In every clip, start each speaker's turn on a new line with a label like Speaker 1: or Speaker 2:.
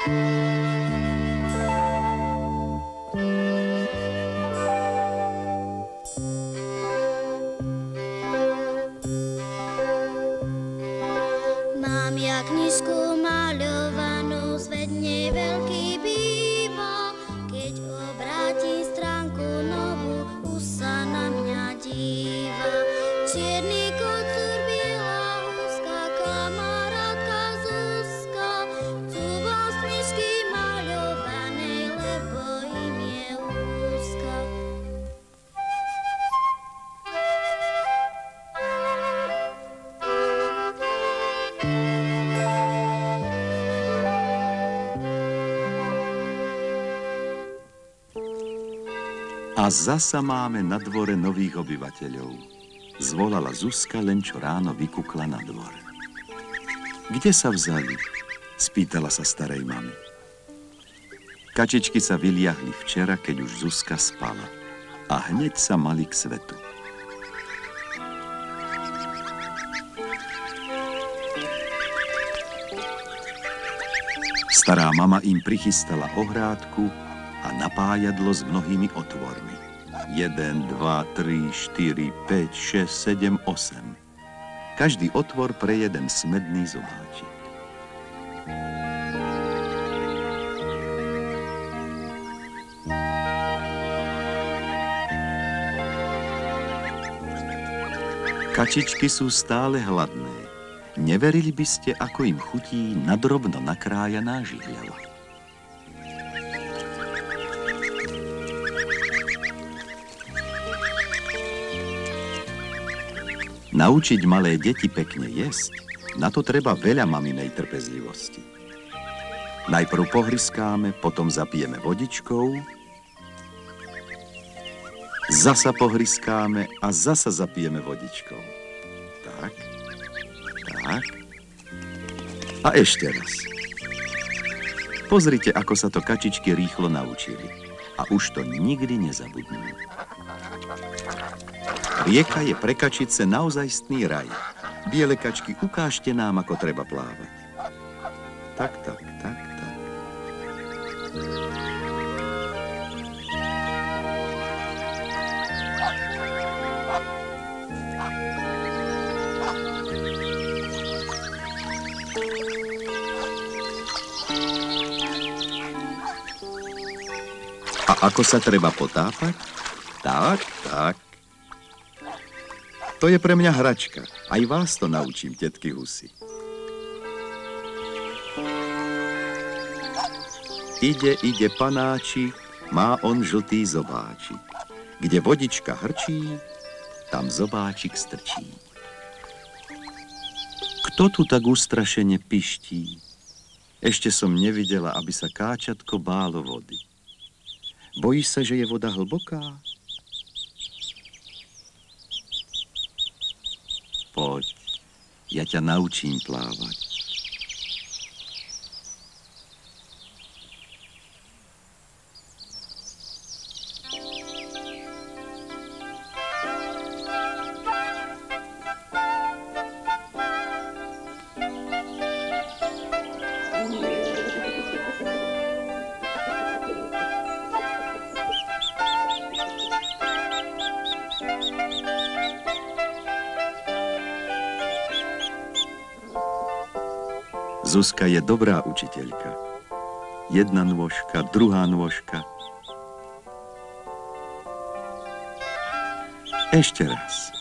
Speaker 1: Mám ja knižku maľovanú, svet nie veľký býva. Keď obrátim stránku novú, už sa na mňa díva. Čierny kocúr, biela húska, kamarátka Zuzka, chcú vám z knižky maľovanej, lebo im je úzka.
Speaker 2: A zasa máme na dvore nových obyvateľov. Zvolala Zuzka, len čo ráno vykukla na dvor. Kde sa vzali? Spýtala sa starej mamy. Kačičky sa vyliahli včera, keď už Zuzka spala. A hneď sa mali k svetu. Stará mama im prichystala ohrádku a napájadlo s mnohými otvormi. 1, 2, 3, 4, 5, 6, 7, 8. Každý otvor pre jeden smedný zobáčik. Kačičky sú stále hladné. Neverili by ste, ako im chutí nadrobno nakrájaná žihľava. Naučiť malé deti pekne jesť, na to treba veľa maminej trpezlivosti. Najprv pohryskáme, potom zapijeme vodičkou, zasa pohryskáme a zasa zapijeme vodičkou. Tak, tak. A ešte raz. Pozrite, ako sa to kačičky rýchlo naučili. A už to nikdy nezabudnú. Rieka je pre kačice naozajstný raj. Biele kačky, ukážte nám, ako treba plávať. Tak, tak, tak, tak. A ako sa treba potápať? Tak, tak. To je pre mňa hračka. Aj vás to naučím, tetky husy. Ide panáčik, má on žltý zobáčik. Kde vodička hrčí, tam zobáčik strčí. Kto tu tak ustrašene piští? Ešte som nevidela, aby sa káčatko bálo vody. Bojíš sa, že je voda hlboká? Poď, ja ťa naučím plávať. Zuzka je dobrá učiteľka. Jedna nôžka, druhá nôžka. Ešte raz.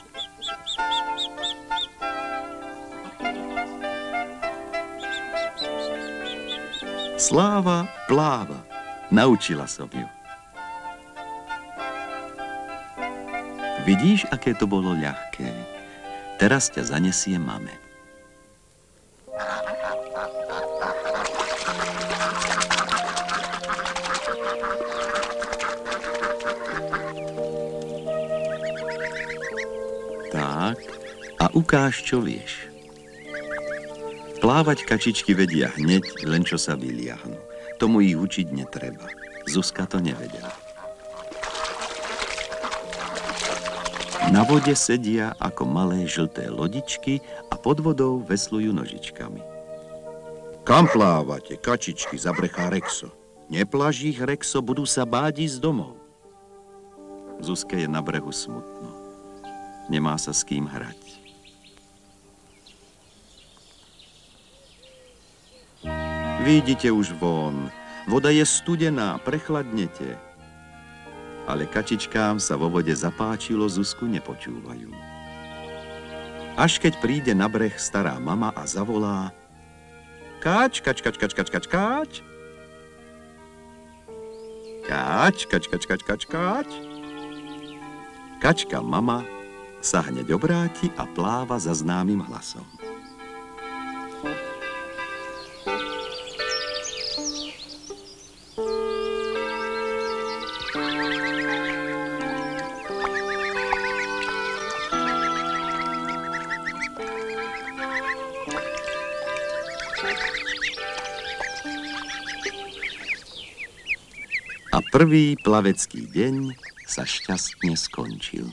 Speaker 2: Sláva pláva. Naučila som ju. Vidíš, aké to bolo ľahké? Teraz ťa zanesie mame. Tak, a ukáž, čo vieš. Plávať kačičky vedia hneď, len čo sa vyliahnu. Tomu ich učiť netreba. Zuzka to nevedela. Na vode sedia ako malé žlté lodičky a pod vodou veslujú nožičkami. Kam plávate, kačičky, zabrechá Rexo. Neplaž ich, Rexo, budú sa báť ísť domov. Zuzke je na brehu smutno. Nemá sa s kým hrať. Vidíte už von. Voda je studená, prechladnete. Ale kačičkám sa vo vode zapáčilo, Zuzku nepočúvajú. Až keď príde na breh stará mama a zavolá: Kač, kač, kač, kač, kač, kač, kač. Kač, kač, kač, kač, kač, kač. Kačka mama sa hneď obráti a pláva za známym hlasom. A prvý plavecký deň sa šťastne skončil.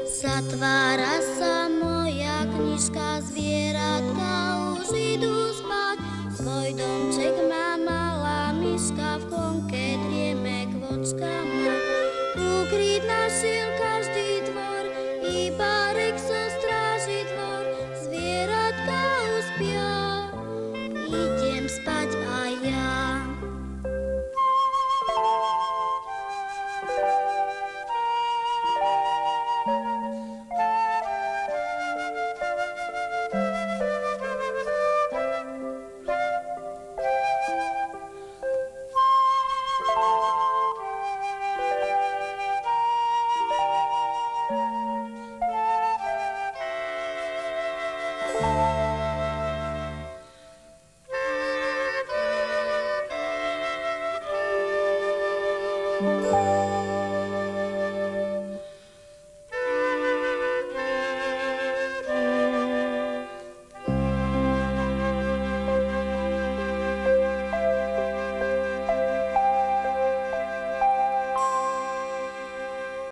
Speaker 1: Zatvára